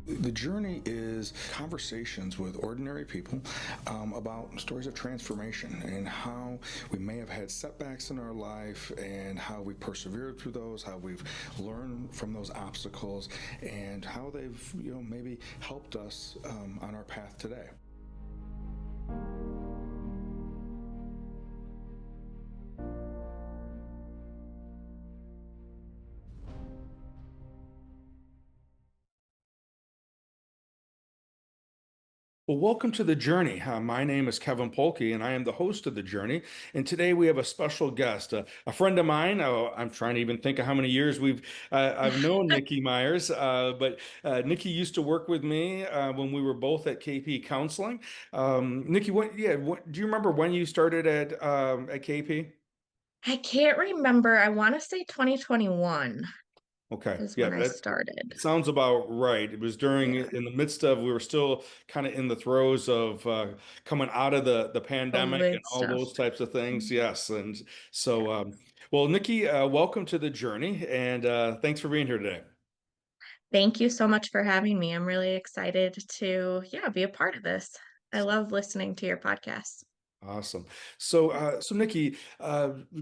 The journey is conversations with ordinary people about stories of transformation and how we may have had setbacks in our life and how we persevered through those, how we've learned from those obstacles, and how they've maybe helped us on our path today. Well, welcome to The Journey. My name is Kevin Polkey, and I am the host of The Journey. And today we have a special guest, a friend of mine. I'm trying to even think of how many years I've known Nikki Myers, but Nikki used to work with me when we were both at KP Counseling. Nikki, do you remember when you started at KP? I can't remember. I want to say 2021 Okay, is yeah, when I that started. sounds about right. It was during Yeah, in the midst of we were still kind of in the throes of coming out of the pandemic and COVID all stuff. those types of things. Yes, and so Yeah. well, Nikki, welcome to the journey, and thanks for being here today. Thank you so much for having me. I'm really excited to, be a part of this. I love listening to your podcast. Awesome. So, so Nikki,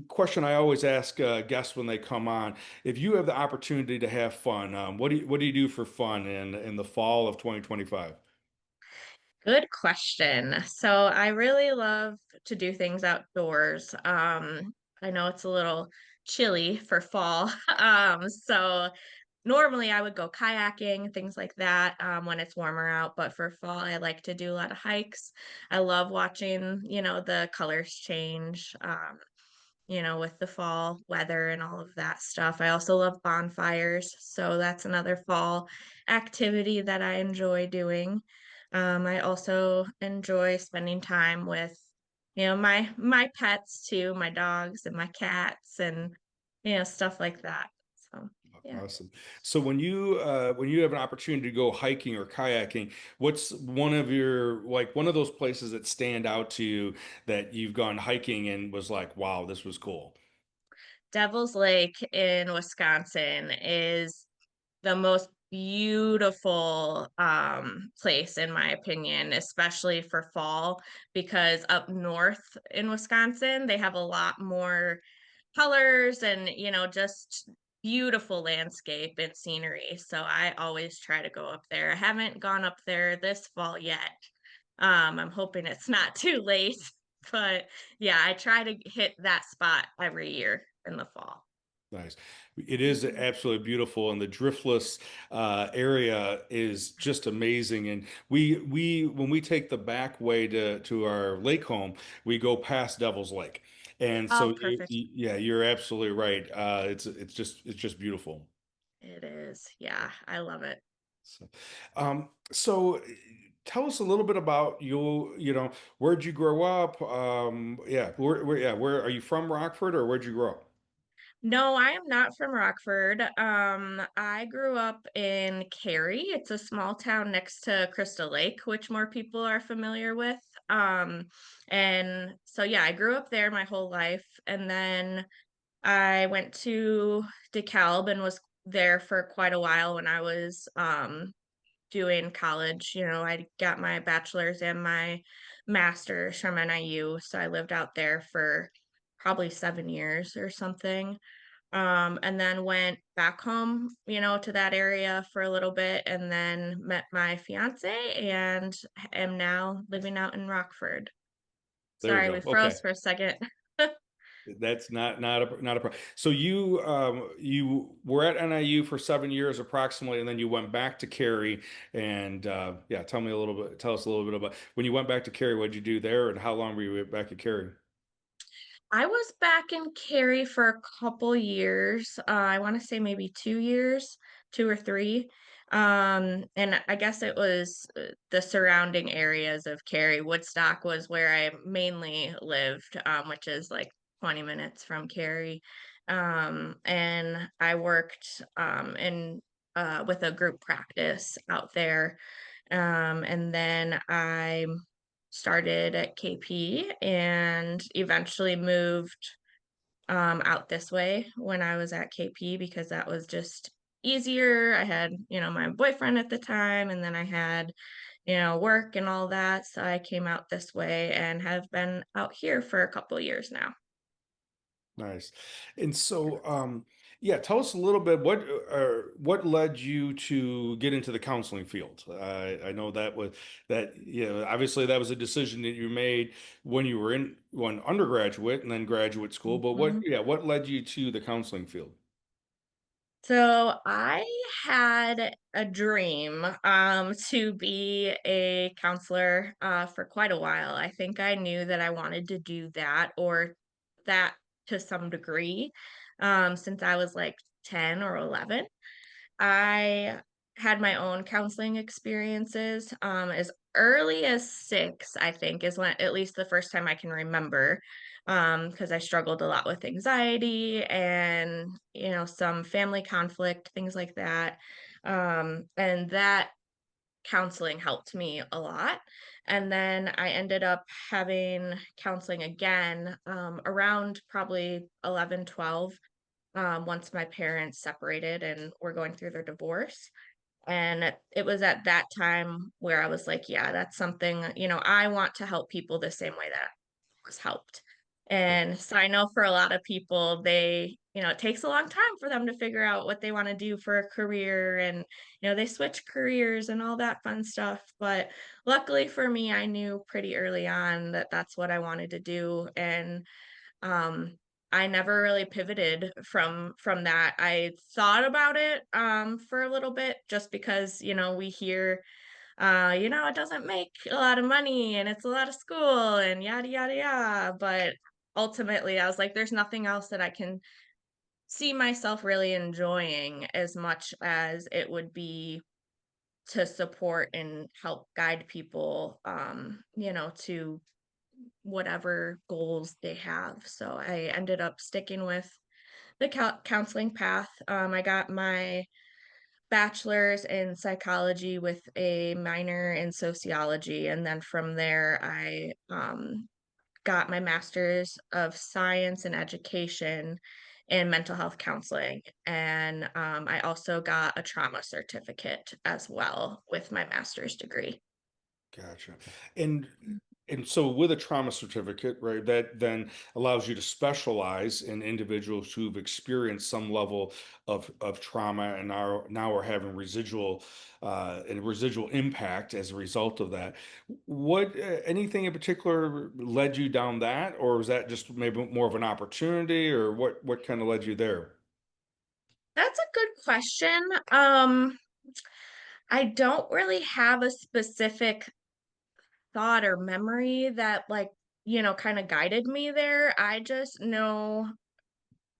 question I always ask guests when they come on: if you have the opportunity to have fun, what do you do for fun in the fall of 2025? Good question. So I really love to do things outdoors. I know it's a little chilly for fall. So normally I would go kayaking, things like that, when it's warmer out, but for fall, I like to do a lot of hikes. I love watching, the colors change, with the fall weather and all of that stuff. I also love bonfires, so that's another fall activity that I enjoy doing. I also enjoy spending time with, my pets too, my dogs and my cats and, stuff like that. So, yeah. Awesome. So when you have an opportunity to go hiking or kayaking, what's one of your like one of those places that stand out to you that you've gone hiking and was like, wow, this was cool? Devil's Lake in Wisconsin is the most beautiful place in my opinion, especially for fall, because up north in Wisconsin, they have a lot more colors and, just beautiful landscape and scenery. So I always try to go up there. I haven't gone up there this fall yet. I'm hoping it's not too late, but yeah, I try to hit that spot every year in the fall. Nice. It is Mhm. absolutely beautiful, and the driftless area is just amazing. And we when we take the back way to our lake home, we go past Devil's Lake, and Oh, so perfect. yeah, you're absolutely right. It's just beautiful. It is. Yeah, I love it. So, so tell us a little bit about you. You know, where'd you grow up? Where are you from? Rockford, or where'd you grow up? No, I am not from Rockford. I grew up in Cary. It's a small town next to Crystal Lake, which more people are familiar with. And so yeah, I grew up there my whole life, and then I went to DeKalb and was there for quite a while when I was doing college. I got my bachelor's and my master's from NIU, so I lived out there for probably 7 years or something. And then went back home, to that area for a little bit, and then met my fiance and am now living out in Rockford. There we Sorry, go. we Okay. froze for a second. That's not a problem. So you were at NIU for 7 years approximately, and then you went back to Cary. And yeah, tell us a little bit about when you went back to Cary. What did you do there, and how long were you back at Cary? I was back in Cary for a couple years. I want to say maybe 2 years, 2 or 3. And I guess it was the surrounding areas of Cary. Woodstock was where I mainly lived, which is like 20 minutes from Cary. And I worked in with a group practice out there. And then I started at KP and eventually moved out this way when I was at KP because that was just easier. I had, my boyfriend at the time, and then I had, work and all that. So I came out this way and have been out here for a couple years now. Nice. And so, yeah, tell us a little bit what led you to get into the counseling field. I know obviously that was a decision that you made when you were in one undergraduate and then graduate school. But Mhm. what led you to the counseling field? So I had a dream to be a counselor for quite a while. I think I knew that I wanted to do that or that to some degree since I was like 10 or 11. I had my own counseling experiences, as early as 6, I think, is when at least the first time I can remember, because I struggled a lot with anxiety and, some family conflict, things like that, and that counseling helped me a lot, and then I ended up having counseling again, around probably 11, 12 once my parents separated and were going through their divorce. And it was at that time where I was like, yeah, that's something, I want to help people the same way that I was helped. Sure. And so I know for a lot of people, it takes a long time for them to figure out what they want to do for a career and, they switch careers and all that fun stuff. But luckily for me, I knew pretty early on that that's what I wanted to do. And um, I never really pivoted from that. I thought about it, for a little bit just because, we hear, it doesn't make a lot of money and it's a lot of school and yada, yada, yada. But ultimately, I was like, there's nothing else that I can see myself really enjoying as much as it would be to support and help guide people, to whatever goals they have. So I ended up sticking with the counseling path. I got my bachelor's in psychology with a minor in sociology. And then from there, I got my master's of science and education in mental health counseling. And I also got a trauma certificate as well with my master's degree. Gotcha. And and so with a trauma certificate, right, that then allows you to specialize in individuals who've experienced some level of trauma and now are having residual impact as a result of that. What anything in particular led you down that, or was that just maybe more of an opportunity, or what kind of led you there? That's a good question. I don't really have a specific thought or memory that, like, kinda guided me there. I just know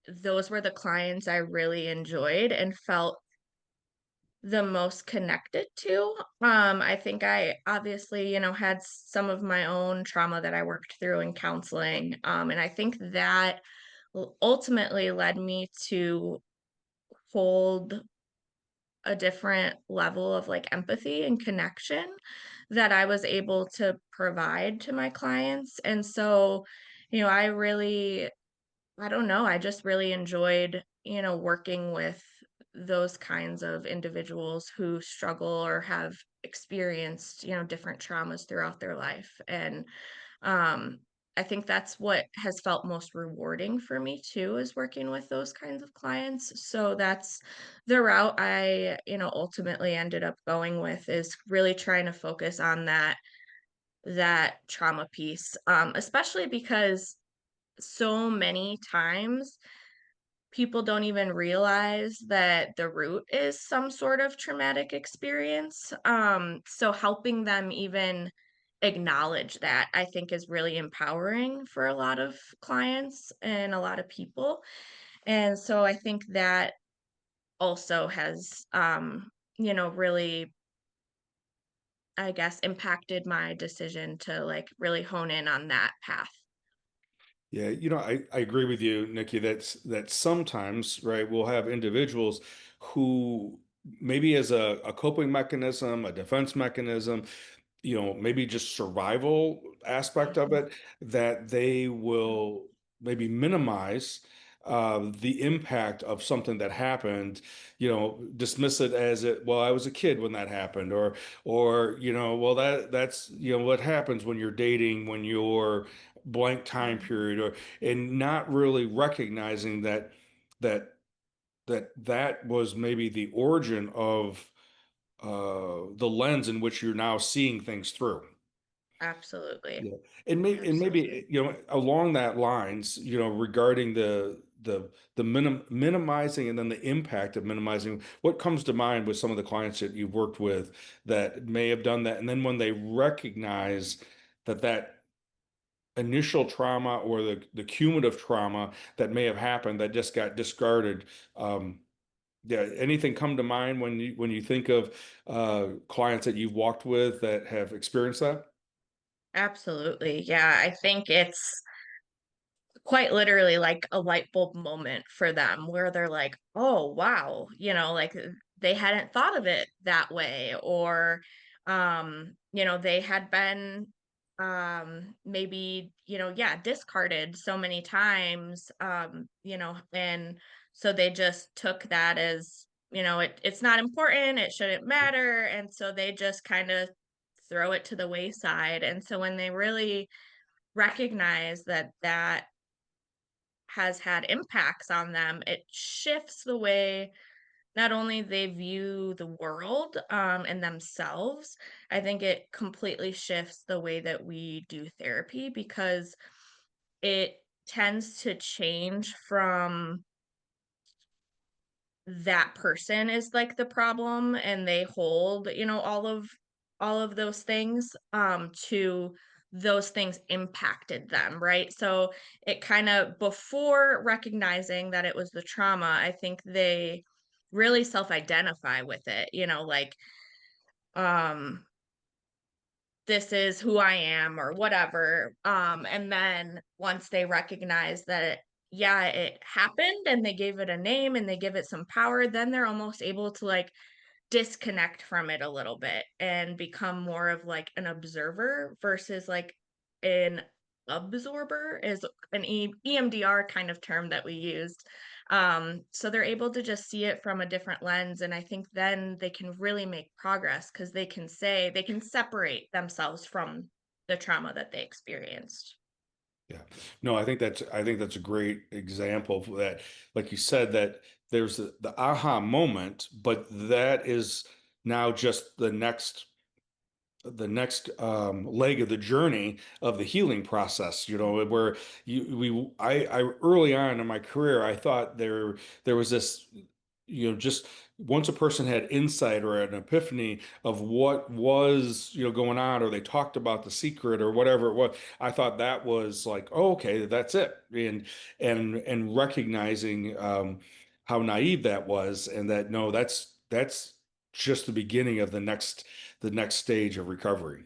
those were the clients I really enjoyed and felt the most connected to. I think I obviously, had some of my own trauma that I worked through in counseling, and I think that ultimately led me to hold a different level of, like, empathy and connection that I was able to provide to my clients, and so, I don't know, I just really enjoyed, working with those kinds of individuals who struggle or have experienced, different traumas throughout their life, and um, I think that's what has felt most rewarding for me too, is working with those kinds of clients. So that's the route I, ultimately ended up going with, is really trying to focus on that trauma piece. Especially because so many times people don't even realize that the root is some sort of traumatic experience. So helping them even acknowledge that, I think, is really empowering for a lot of clients and a lot of people. And so I think that also has, really, I guess, impacted my decision to like really hone in on that path. Yeah, I agree with you, Nikki, that sometimes, right, we'll have individuals who maybe as a coping mechanism, a defense mechanism, maybe just survival aspect of Mhm. it, that they will maybe minimize the impact of something that happened, dismiss it as well, I was a kid when that happened, or, well, that's, what happens when you're dating, when you're blank time Mhm. period, and not really recognizing that that was maybe the origin of the lens in which you're now seeing things through. Absolutely. Yeah. And maybe, Absolutely. along that lines, regarding the minimizing and then the impact of minimizing, what comes to mind with some of the clients that you've worked with that may have done that, and then when they recognize that initial trauma or the cumulative trauma that may have happened that just got discarded. Yeah, anything come to mind when you think of clients that you've walked with that have experienced that? Absolutely. Yeah, I think it's quite literally like a light bulb moment for them where they're like, "Oh, wow," like they hadn't thought of it that way, or they had been maybe, yeah, discarded so many times, and so they just took that as, it's not important, it shouldn't matter, and so they just kind of throw it to the wayside. And so when they really recognize that that has had impacts on them, it shifts the way not only they view the world, and themselves. I think it completely shifts the way that we do therapy because it tends to change from that person is like the problem and they hold, all of those things, to those things impacted them, right? So it kind of, before recognizing that it was the trauma, I think they really self-identify with it, like, um this is who I am or whatever. And then once they recognize that yeah, it happened, and they gave it a name and they give it some power, then they're almost able to like disconnect from it a little bit and become more of like an observer versus like an absorber is an EMDR kind of term that we used. So they're able to just see it from a different lens. And I think then they can really make progress because they can separate themselves from the trauma that they experienced. Yeah. No, I think that's a great example for that. Like you said, that there's the aha moment, but that is now just the next leg of the journey of the healing process, where I early on in my career, I thought there was this, just once a person had insight or an epiphany of what was, going on, or they talked about the secret or whatever it was, I thought that was like, oh, okay, that's it. And recognizing how naive that was, and that no, that's just the beginning of the next stage of recovery.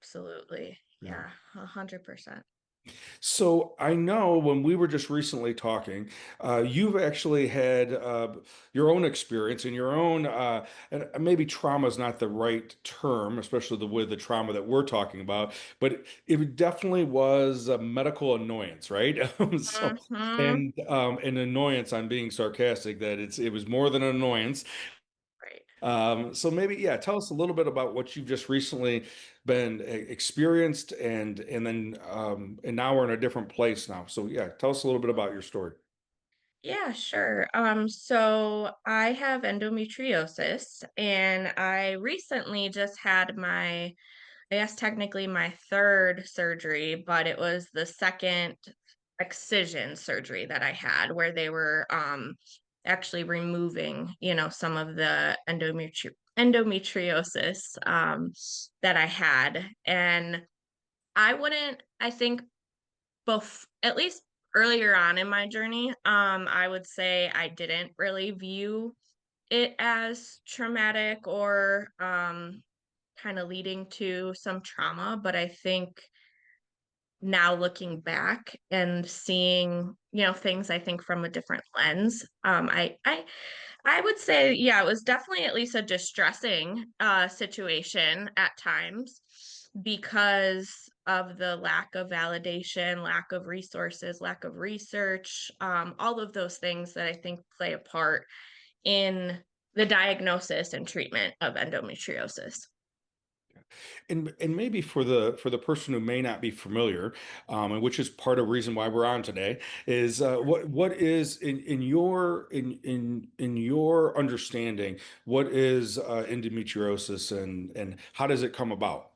Absolutely. Yeah. Yeah, 100%. So I know when we were just recently talking, you've actually had your own experience and your own, and maybe trauma is not the right term, especially with the trauma that we're talking about, but it definitely was a medical annoyance, right? So, Mhm. and an annoyance, I'm being sarcastic, that it was more than an annoyance. Right. So maybe, yeah, tell us a little bit about what you've just recently been experienced, and now we're in a different place now. So yeah, tell us a little bit about your story. Yeah, sure. So I have endometriosis, and I recently just had I guess technically my third surgery, but it was the second excision surgery that I had where they were actually removing, some of the endometriosis that I had. And I think at least earlier on in my journey, I would say I didn't really view it as traumatic or kind of leading to some trauma. But I think now looking back and seeing, things I think from a different lens, I would say, yeah, it was definitely at least a distressing situation at times because of the lack of validation, lack of resources, lack of research, all of those things that I think play a part in the diagnosis and treatment of endometriosis. And maybe for the person who may not be familiar, and which is part of the reason why we're on today, is what is in your understanding, what is endometriosis, and how does it come about?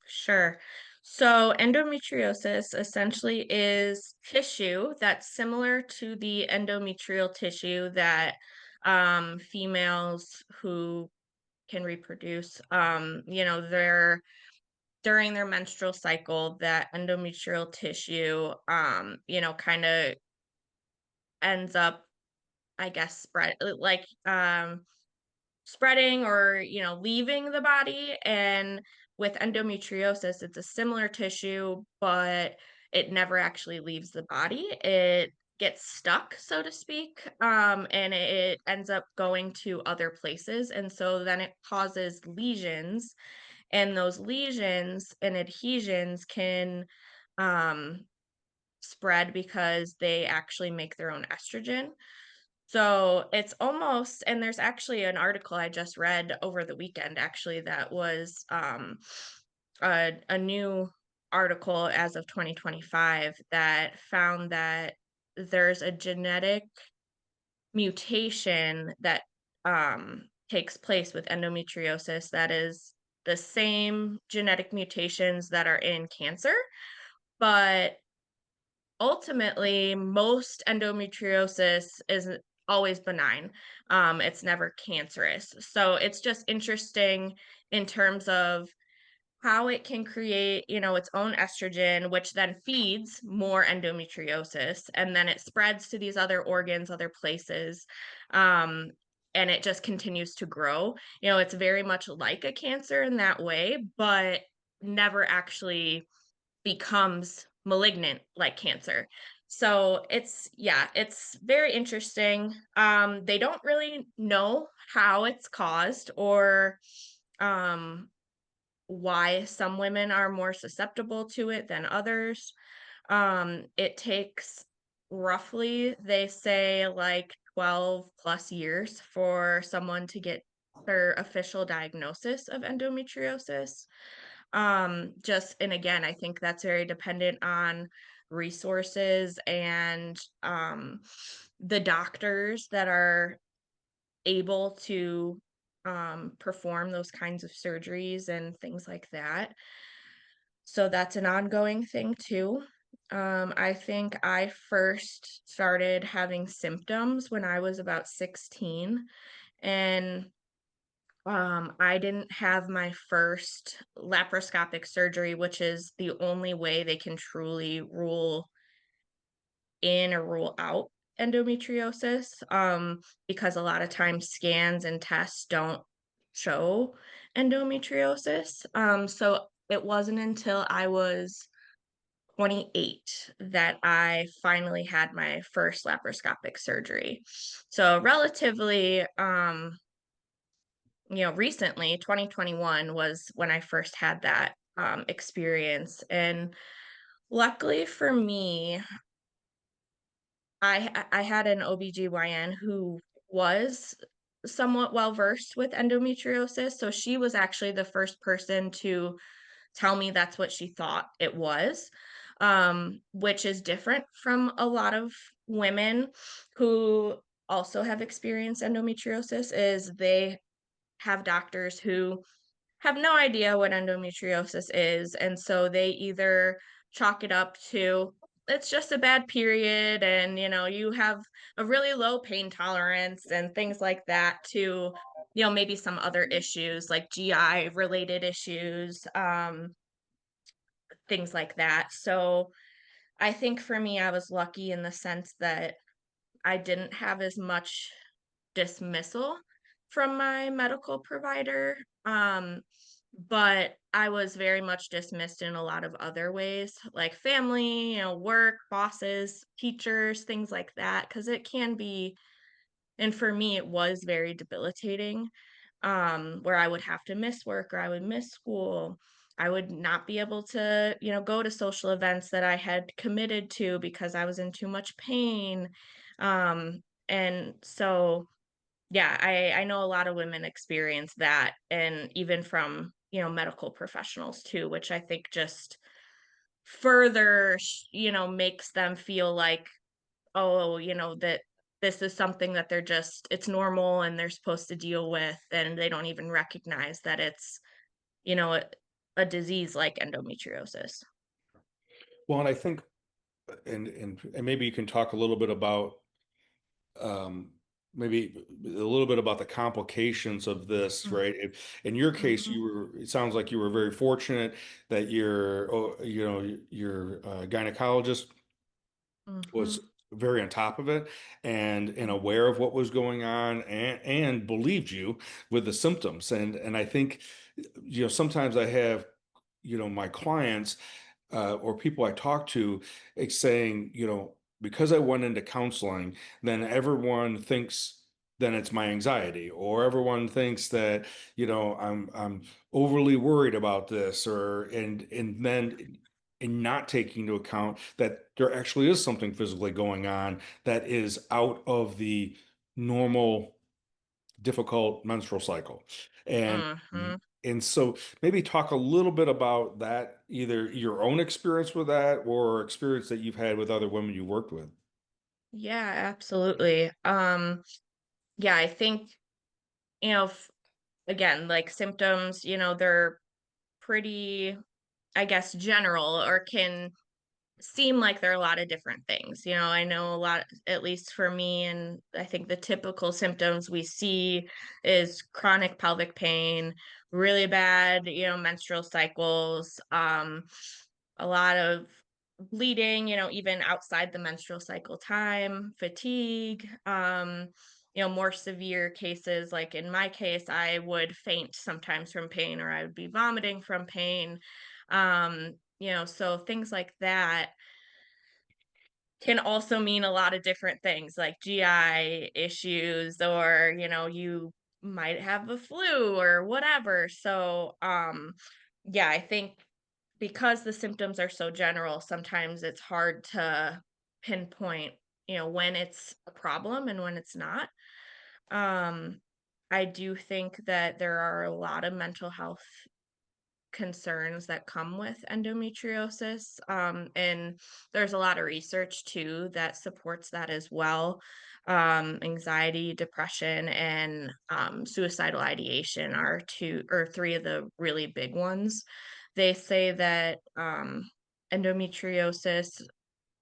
Sure. So, endometriosis essentially is tissue that's similar to the endometrial tissue that females who can reproduce, during their menstrual cycle, that endometrial tissue, kind of ends up, I guess, spreading or, leaving the body. And with endometriosis, it's a similar tissue, but it never actually leaves the body. It gets stuck, so to speak, and it ends up going to other places. And so then it causes lesions, and those lesions and adhesions can um, spread because they actually make their own estrogen. So it's almost, and there's actually an article I just read over the weekend, actually, that was a new article as of 2025 that found that there's a genetic mutation that takes place with endometriosis that is the same genetic mutations that are in cancer, but ultimately, most endometriosis is always benign. It's never cancerous. So it's just interesting in terms of how it can create, its own estrogen, which then feeds more endometriosis, and then it spreads to these other organs, other places, um, and it just continues to grow. It's very much like a cancer in that way, but never actually becomes malignant like cancer. So it's very interesting. They don't really know how it's caused or um, why some women are more susceptible to it than others. It takes roughly, they say, like 12 plus years for someone to get their official diagnosis of endometriosis. Just and again, I think that's very dependent on resources and the doctors that are able to perform those kinds of surgeries and things like that. So that's an ongoing thing too. I think I first started having symptoms when I was about 16, and I didn't have my first laparoscopic surgery, which is the only way they can truly rule in or rule out endometriosis, because a lot of times scans and tests don't show endometriosis. So it wasn't until I was 28 that I finally had my first laparoscopic surgery. So relatively, recently, 2021 was when I first had that experience. And luckily for me, I had an OBGYN who was somewhat well versed with endometriosis. So she was actually the first person to tell me that's what she thought it was, which is different from a lot of women who also have experienced endometriosis, is they have doctors who have no idea what endometriosis is, and so they either chalk it up to it's just a bad period and you have a really low pain tolerance and things like that, to maybe some other issues like GI related issues, things like that. So I think for me, I was lucky in the sense that I didn't have as much dismissal from my medical provider. But I was very much dismissed in a lot of other ways, like family, work, bosses, teachers, things like that, because it can be, and for me, it was very debilitating, where I would have to miss work or I would miss school. I would not be able to, go to social events that I had committed to because I was in too much pain. And so, yeah, I know a lot of women experience that, and even from, medical professionals too, which I think just further, makes them feel like, oh, that this is something that it's normal and they're supposed to deal with, and they don't even recognize that it's, you know, a, a disease like endometriosis. Well, and I think, and maybe you can talk a little bit about um, maybe a little bit about the complications of this, Mm, right? In your case, mhm, it sounds like you were very fortunate that your gynecologist was mhm, very on top of it and mm, aware of what was going on and believed you with the symptoms. And I think, sometimes I have, my clients or people I talk to saying, because I went into counseling, then everyone thinks then it's my anxiety, or everyone thinks that, I'm overly worried about this, or and then and not taking into account that there actually is something physically going on that is out of the normal difficult menstrual cycle. And mhm. and so maybe talk a little bit about that, either your own experience with that or experience that you've had with other women you worked with. Yeah, absolutely. Yeah, I think, again, like symptoms, they're pretty, I guess, general, or can seem like there are a lot of different things. I know a lot, at least for me, and I think the typical symptoms we see is chronic pelvic pain, really bad, menstrual cycles, a lot of bleeding, even outside the menstrual cycle time, fatigue, more severe cases. Like in my case, I would faint sometimes from pain, or I would be vomiting from pain. So things like that can also mean a lot of different things, like GI issues, or, you might have the flu or whatever. So, yeah, I think because the symptoms are so general, sometimes it's hard to pinpoint, when it's a problem and when it's not. Um, I do think that there are a lot of mental health concerns that come with endometriosis. And there's a lot of research too that supports that as well. Anxiety, depression, and suicidal ideation are two or three of the really big ones. They say that endometriosis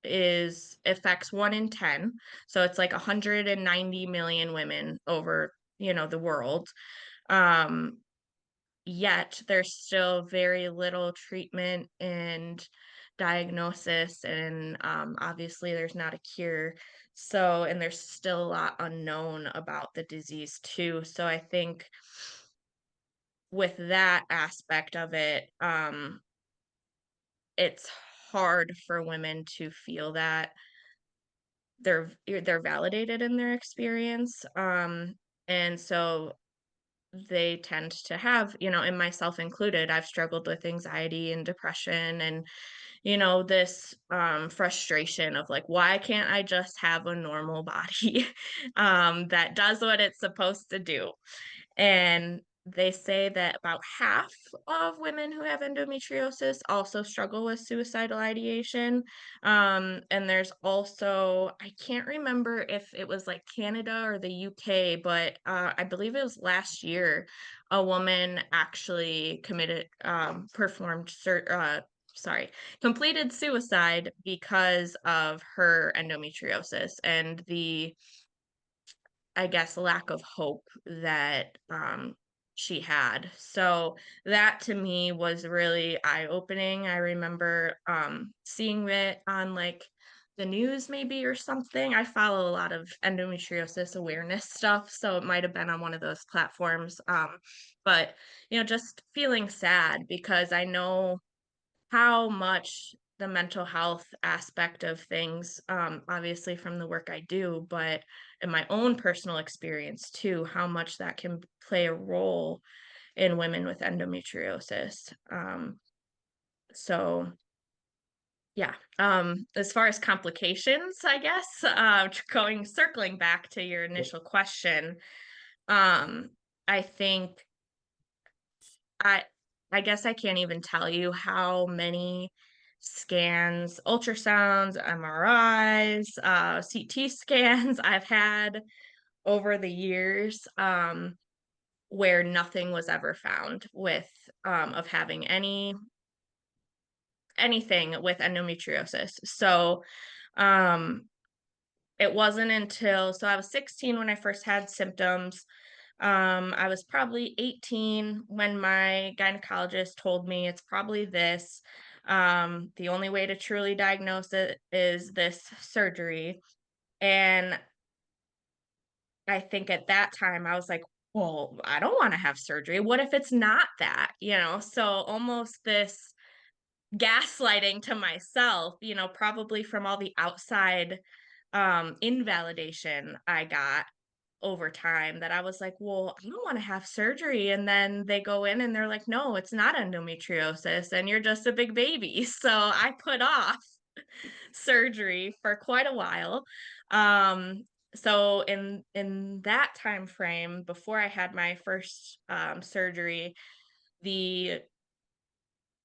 is affects 1 in 10, so it's like 190 million women over, the world. um Yet there's still very little treatment and diagnosis, and, obviously, there's not a cure. So, and there's still a lot unknown about the disease too. So I think with that aspect of it, it's hard for women to feel that they're validated in their experience. And so they tend to have, and myself included, I've struggled with anxiety and depression, and, this frustration of like, why can't I just have a normal body that does what it's supposed to do? And they say that about half of women who have endometriosis also struggle with suicidal ideation. And there's also, I can't remember if it was like Canada or the UK, but I believe it was last year, a woman actually sorry, completed suicide because of her endometriosis and the, I guess, lack of hope that, she had. So that to me was really eye-opening. I remember, seeing it on, like, the news maybe or something. I follow a lot of endometriosis awareness stuff, so it might have been on one of those platforms. But, just feeling sad because I know how much the mental health aspect of things, obviously from the work I do, but in my own personal experience too, how much that can play a role in women with endometriosis. So yeah, as far as complications, I guess, circling back to your initial question, um, I think I I guess I can't even tell you how many scans, ultrasounds, MRIs, CT scans I've had over the years, where nothing was ever found with of having anything with endometriosis. So um it wasn't until so I was 16 when I first had symptoms. I was probably 18 when my gynecologist told me it's probably this. The only way to truly diagnose it is this surgery. And I think at that time I was like, well, I don't want to have surgery. What if it's not that? So almost this gaslighting to myself, probably from all the outside invalidation I got over time, that I was like, well, I don't want to have surgery. And then they go in and they're like, no, it's not endometriosis and you're just a big baby. So I put off surgery for quite a while. Um, so in that time frame, before I had my first surgery, the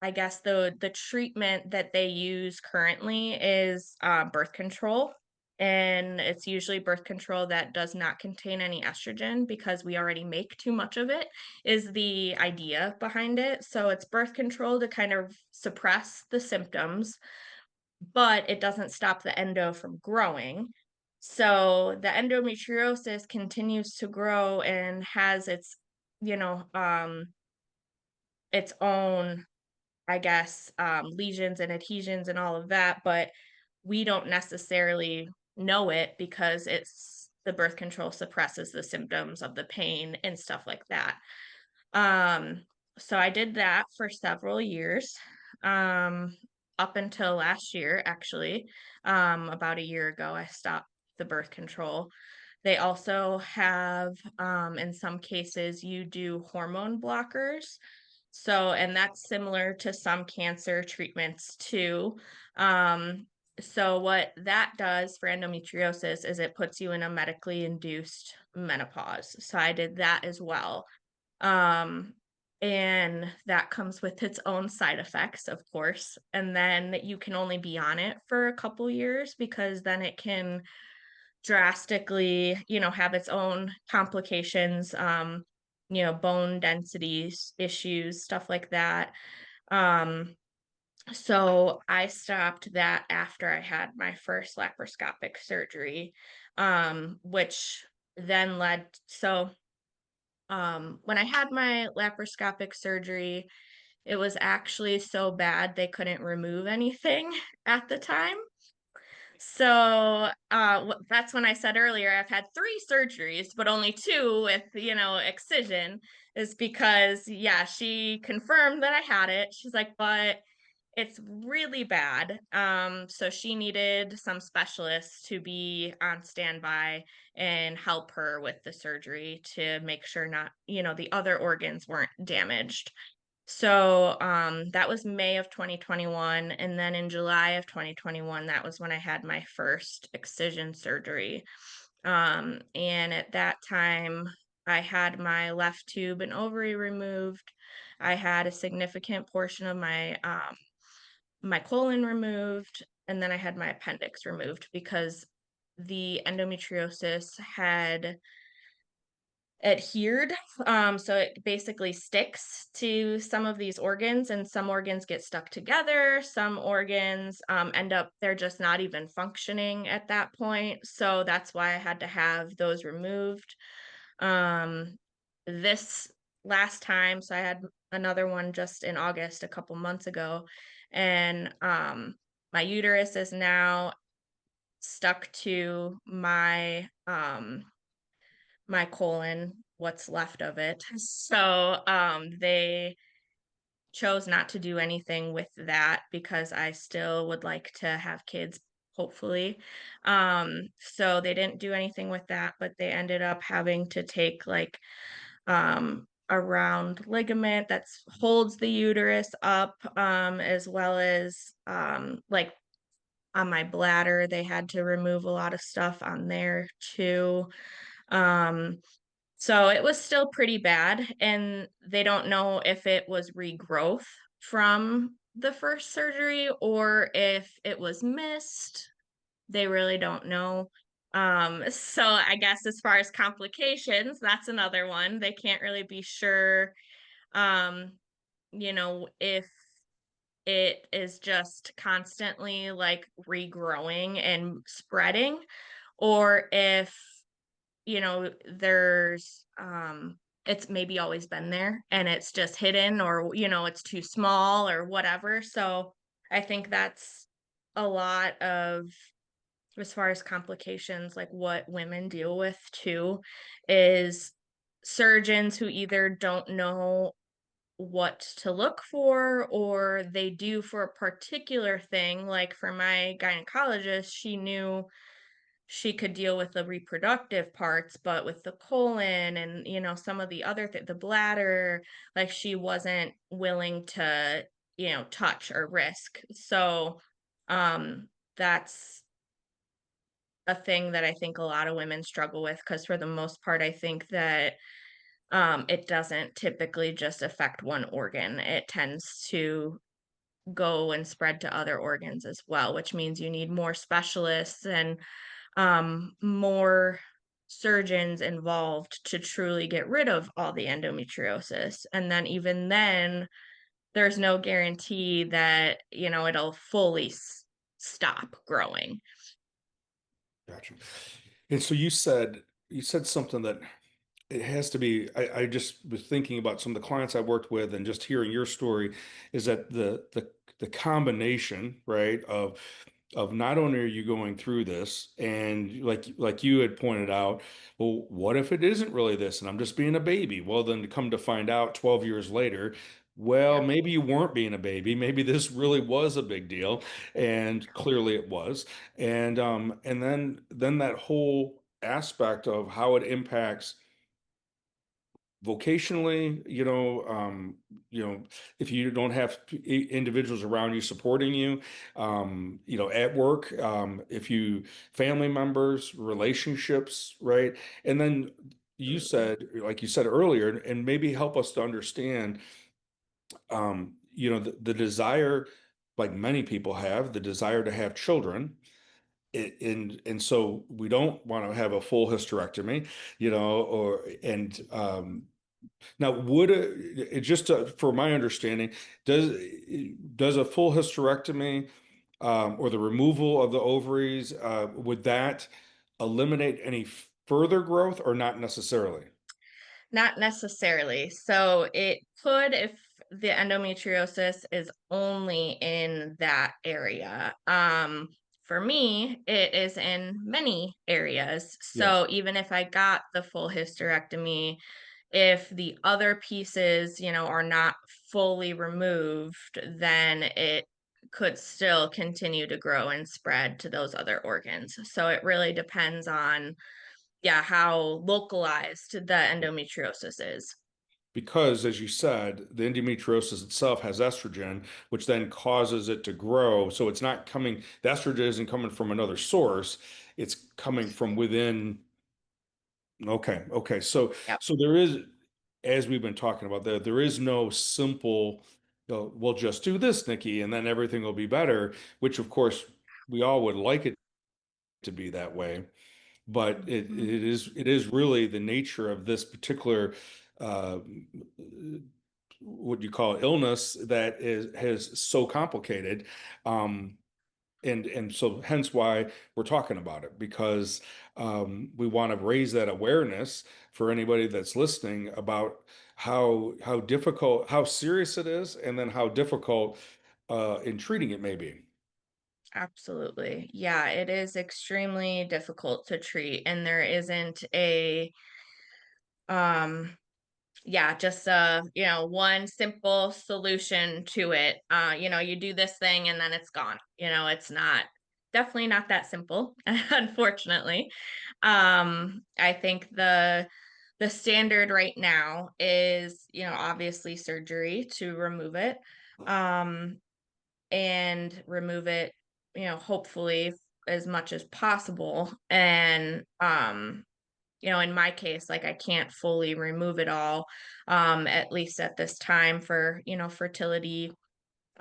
I guess the treatment that they use currently is birth control. And it's usually birth control that does not contain any estrogen because we already make too much of it, is the idea behind it. So it's birth control to kind of suppress the symptoms, but it doesn't stop the endo from growing. So the endometriosis continues to grow and has its own, I guess, lesions and adhesions and all of that, but we don't necessarily know it because the birth control suppresses the symptoms of the pain and stuff like that. Um, so I did that for several years, um, up until last year, actually. About a year ago, I stopped the birth control. They also have, in some cases, you do hormone blockers. So, and that's similar to some cancer treatments too. So, what that does for endometriosis is it puts you in a medically induced menopause. So, I did that as well. Um, and that comes with its own side effects, of course. And then you can only be on it for a couple years because then it can drastically, have its own complications, bone densities issues, stuff like that. Um, so I stopped that after I had my first laparoscopic surgery, which then led so when I had my laparoscopic surgery, it was actually so bad they couldn't remove anything at the time. So that's when I said earlier I've had three surgeries, but only two with, excision, is because, yeah, she confirmed that I had it. She's like, but it's really bad. So she needed some specialists to be on standby and help her with the surgery to make sure not, the other organs weren't damaged. So that was May of 2021. And then in July of 2021, that was when I had my first excision surgery. And at that time, I had my left tube and ovary removed. I had a significant portion of my colon removed, and then I had my appendix removed because the endometriosis had adhered. So it basically sticks to some of these organs, and some organs get stuck together. Some organs end up, they're just not even functioning at that point. So that's why I had to have those removed. Um, this last time, so I had another one just in August a couple months ago, and my uterus is now stuck to my colon, what's left of it. So they chose not to do anything with that because I still would like to have kids, hopefully. So they didn't do anything with that, but they ended up having to take like around ligament that holds the uterus up, as well as like on my bladder, they had to remove a lot of stuff on there too. Um, so it was still pretty bad, and they don't know if it was regrowth from the first surgery or if it was missed. They really don't know. So I guess as far as complications, that's another one. They can't really be sure, um, if it is just constantly like regrowing and spreading, or if, there's it's maybe always been there and it's just hidden, or it's too small or whatever. So I think that's a lot of, as far as complications, like what women deal with too, is surgeons who either don't know what to look for, or they do for a particular thing. Like for my gynecologist, she knew she could deal with the reproductive parts, but with the colon and, some of the other the bladder, like she wasn't willing to, touch or risk. So, that's a thing that I think a lot of women struggle with, because for the most part, I think that it doesn't typically just affect one organ. It tends to go and spread to other organs as well, which means you need more specialists and more surgeons involved to truly get rid of all the endometriosis. And then, even then, there's no guarantee that, it'll fully stop growing. Gotcha. And so you said something that it has to be. I just was thinking about some of the clients I worked with, and just hearing your story, is that the combination, right, of not only are you going through this, and like you had pointed out, well, what if it isn't really this, and I'm just being a baby? Well, then to come to find out 12 years later, well, Yep. maybe you weren't being a baby. Maybe this really was a big deal, and clearly it was. And then that whole aspect of how it impacts vocationally, if you don't have individuals around you supporting you, at work, if you family members, relationships, right? And then you Absolutely. said, like you said earlier, and maybe help us to understand, the desire, like many people have, the desire to have children. And so we don't want to have a full hysterectomy, or and now, would just for my understanding, does does a full hysterectomy, or the removal of the ovaries, would that eliminate any further growth, or not necessarily? Not necessarily. So it could, if the endometriosis is only in that area. For me, it is in many areas. Yes. So even if I got the full hysterectomy, if the other pieces, are not fully removed, then it could still continue to grow and spread to those other organs. So it really depends on, yeah, how localized the endometriosis is. Because, as you said, the endometriosis itself has estrogen, which then causes it to grow. So it's not coming, the estrogen isn't coming from another source, it's coming from within. Okay, okay. So Yep. so there is, as we've been talking about, there is no simple, we'll just do this, Nikki, and then everything will be better, which of course we all would like it to be that way. But Mhm. it is really the nature of this particular, uh, what you call illness, that is has so complicated. Um, and so hence why we're talking about it, because we want to raise that awareness for anybody that's listening about how difficult, how serious it is, and then how difficult in treating it may be. Absolutely. Yeah, it is extremely difficult to treat, and there isn't a um yeah, just one simple solution to it. You do this thing and then it's gone. It's not, definitely not that simple, unfortunately. I think the the standard right now is, obviously surgery to remove it, um, and remove it, hopefully as much as possible. And, in my case, like I can't fully remove it all, at least at this time for, fertility,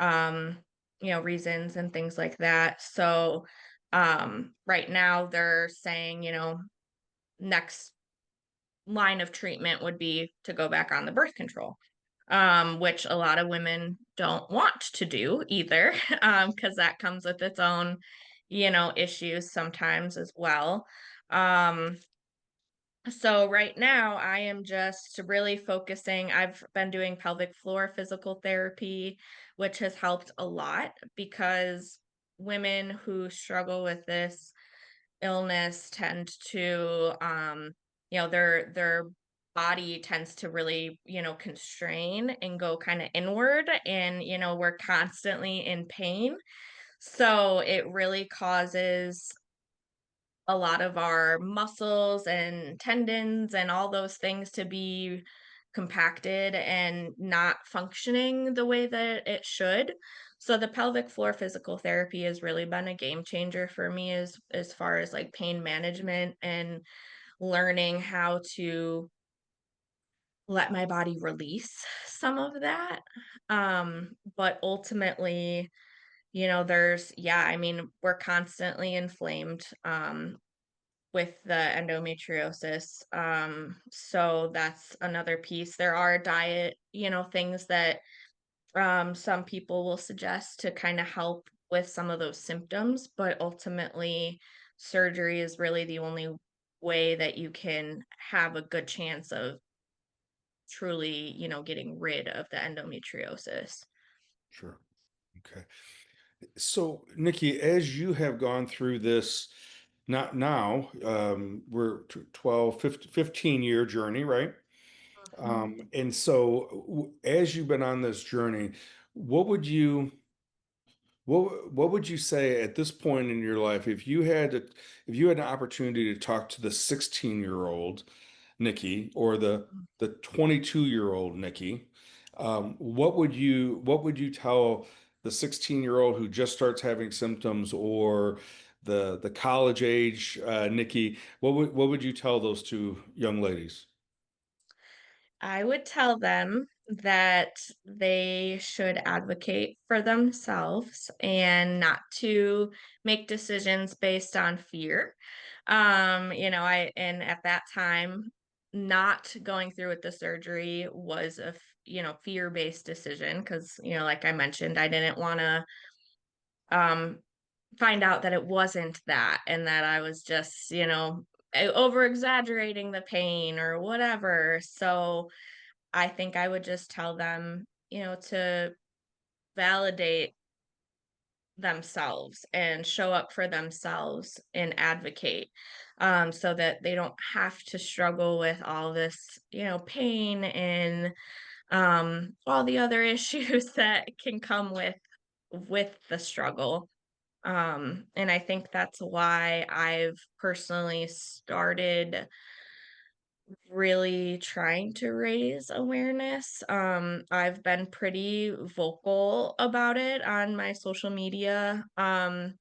um, reasons and things like that. So, right now they're saying, next line of treatment would be to go back on the birth control, which a lot of women don't want to do either, because that comes with its own, issues sometimes as well. Um, so right now I am just really focusing. I've been doing pelvic floor physical therapy, which has helped a lot because women who struggle with this illness tend to their body tends to really, constrain and go kind of inward, and we're constantly in pain. So it really causes a lot of our muscles and tendons and all those things to be compacted and not functioning the way that it should. So the pelvic floor physical therapy has really been a game changer for me as far as like pain management and learning how to let my body release some of that. But ultimately, I mean, we're constantly inflamed. With the endometriosis. So that's another piece. There are diet, things that some people will suggest to kind of help with some of those symptoms, but ultimately, surgery is really the only way that you can have a good chance of truly, getting rid of the endometriosis. Sure. Okay. So, Nikki, as you have gone through this, not now, we're 12, 15-year journey, right? Mhm. And so, as you've been on this journey, what would you what would you say at this point in your life if you had an opportunity to talk to the 16-year-old Nikki or the 22-year-old Nikki, what would you tell the 16-year-old who just starts having symptoms or the college age Nikki? What would you tell those two young ladies? I would tell them that they should advocate for themselves and not to make decisions based on fear. And at that time, not going through with the surgery was fear-based decision because, like I mentioned, I didn't want to um find out that it wasn't that and that I was just, over exaggerating the pain or whatever. So, I think I would just tell them, to validate themselves and show up for themselves and advocate, so that they don't have to struggle with all this, pain and all the other issues that can come with the struggle. And I think that's why I've personally started really trying to raise awareness. I've been pretty vocal about it on my social media. And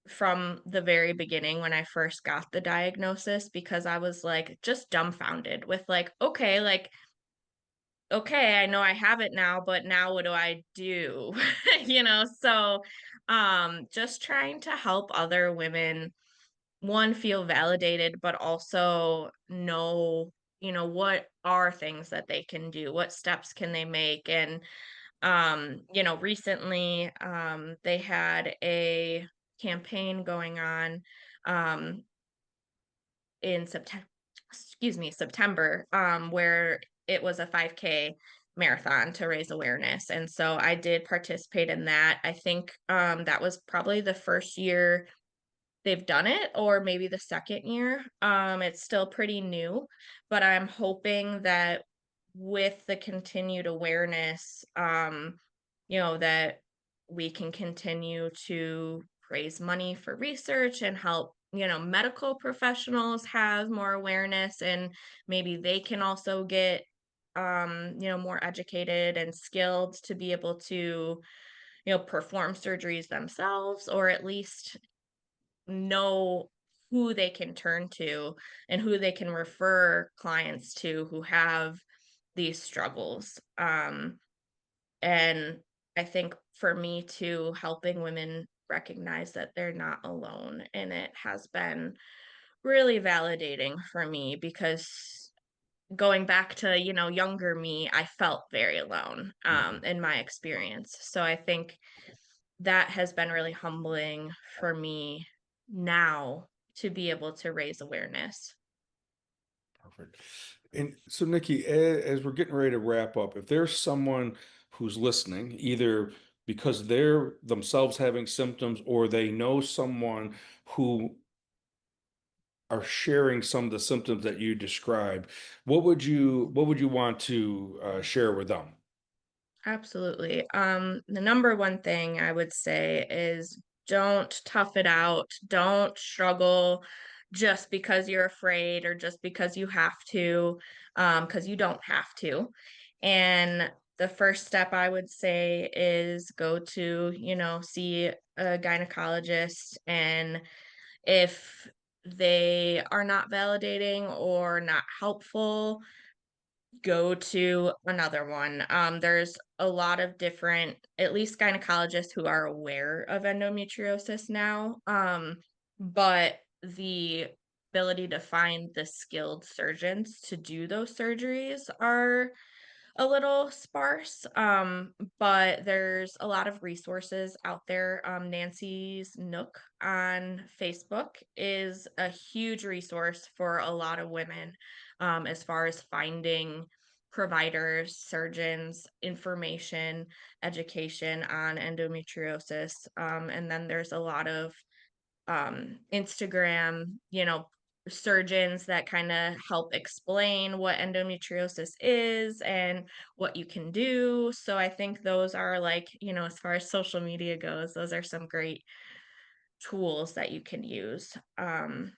from the very beginning when I first got the diagnosis, because I was like just dumbfounded with like, okay, I know I have it now, but now what do I do? So just trying to help other women one feel validated but also know what are things that they can do, what steps can they make. And recently they had a campaign going on um in September, where it was a 5K marathon to raise awareness, and so I did participate in that. I think that was probably the first year they've done it, or maybe the second year. It's still pretty new, but I'm hoping that with the continued awareness, that we can continue to raise money for research and help medical professionals have more awareness and maybe they can also get more educated and skilled to be able to, perform surgeries themselves or at least know who they can turn to and who they can refer clients to who have these struggles. And I think for me too, helping women recognize that they're not alone and it has been really validating for me because going back to, younger me, I felt very alone Mhm. in my experience. So I think that has been really humbling for me now to be able to raise awareness. Perfect. And so, Nikki, as we're getting ready to wrap up, if there's someone who's listening, either because they're themselves having symptoms or they know someone who are sharing some of the symptoms that you described, what would you want to share with them? Absolutely. The number one thing I would say is don't tough it out. Don't struggle just because you're afraid or just because you have to, because you don't have to. And the first step I would say is go to, see a gynecologist. And if they are not validating or not helpful, go to another one. There's a lot of different, at least gynecologists who are aware of endometriosis now. But the ability to find the skilled surgeons to do those surgeries are a little sparse, but there's a lot of resources out there. Nancy's Nook on Facebook is a huge resource for a lot of women as far as finding providers, surgeons, information, education on endometriosis. And then there's a lot of Instagram, surgeons that kind of help explain what endometriosis is and what you can do. So I think those are like, as far as social media goes, those are some great tools that you can use. And,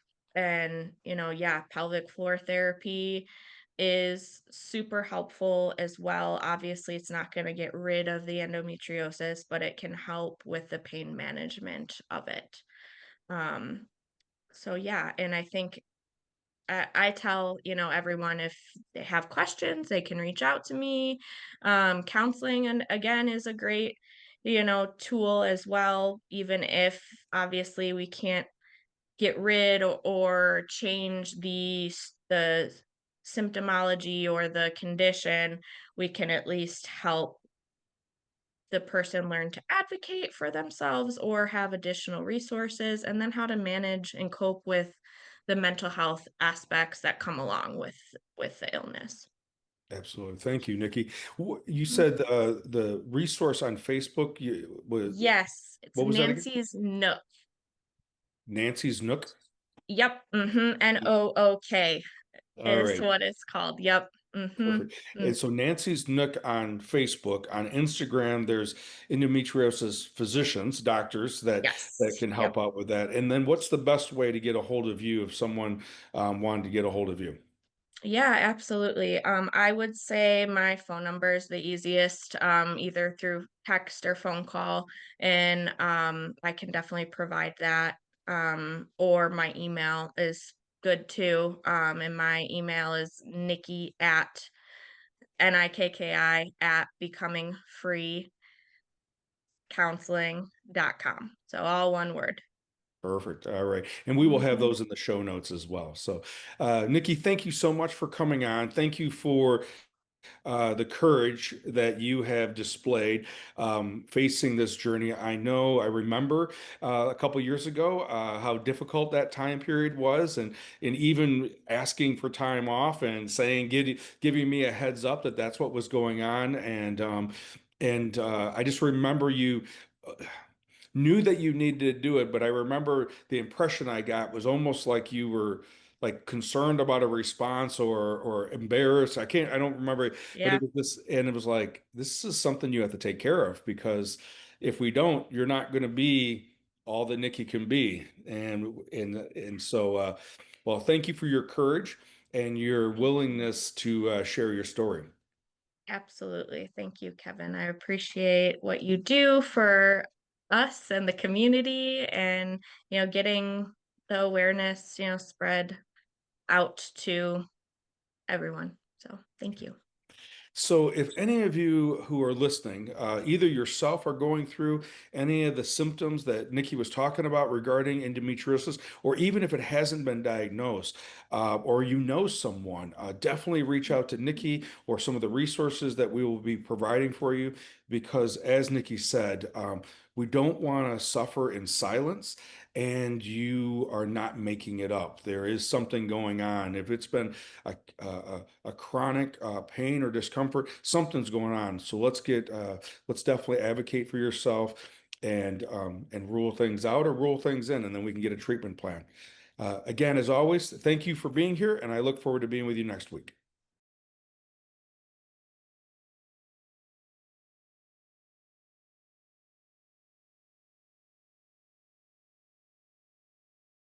yeah, pelvic floor therapy is super helpful as well. Obviously, it's not going to get rid of the endometriosis, but it can help with the pain management of it. Um, so yeah, and I think I tell, everyone if they have questions, they can reach out to me. Counseling and again is a great, tool as well, even if obviously we can't get rid or change the symptomology or the condition, we can at least help the person learn to advocate for themselves or have additional resources, and then how to manage and cope with the mental health aspects that come along with the illness. Absolutely. Thank you, Nikki. You Mhm. said the resource on Facebook, Yes, it's what was that again? Nancy's Nook. Nancy's Nook? Yep, Nook All is right. what it's called. Yep, Perfect. And so Nancy's Nook on Facebook, on Instagram, there's endometriosis physicians, doctors that yes, can yep. help out with that. And then what's the best way to get a hold of you if someone wanted to get a hold of you? Yeah, absolutely. I would say my phone number is the easiest, either through text or phone call, and I can definitely provide that. Or my email is good too. And my email is Nikki at Nikki at becomingfreecounseling.com. So all one word. Perfect. All right. And we will have Mhm. those in the show notes as well. So, Nikki, thank you so much for coming on. Thank you for the courage that you have displayed facing this journey. I remember a couple years ago how difficult that time period was, and even asking for time off and saying, giving me a heads up that that's what was going on, and I just remember you. Knew that you needed to do it, but I remember the impression I got was almost like you were like concerned about a response or embarrassed. I don't remember it, but it Yeah. was this, and it was like, this is something you have to take care of because if we don't, you're not going to be. all that Nikki can be. And so, well, thank you for your courage and your Thank you. willingness to share your story. Absolutely. Thank you, Kevin. I appreciate what you do for us and the community and, getting the awareness, spread out to everyone. So thank you. So, if any of you who are listening, either yourself are going through any of the symptoms that Nikki was talking about regarding endometriosis, or even if it hasn't been diagnosed, or you know someone, definitely reach out to Nikki or some of the resources that we will be providing for you. Because, as Nikki said, we don't want to suffer in silence, and you are not making it up. There is something going on. If it's been a chronic pain or discomfort, something's going on. So let's definitely advocate for yourself and rule things out or rule things in, and then we can get a treatment plan. Again, as always, thank you for being here, and I look forward to being with you next week.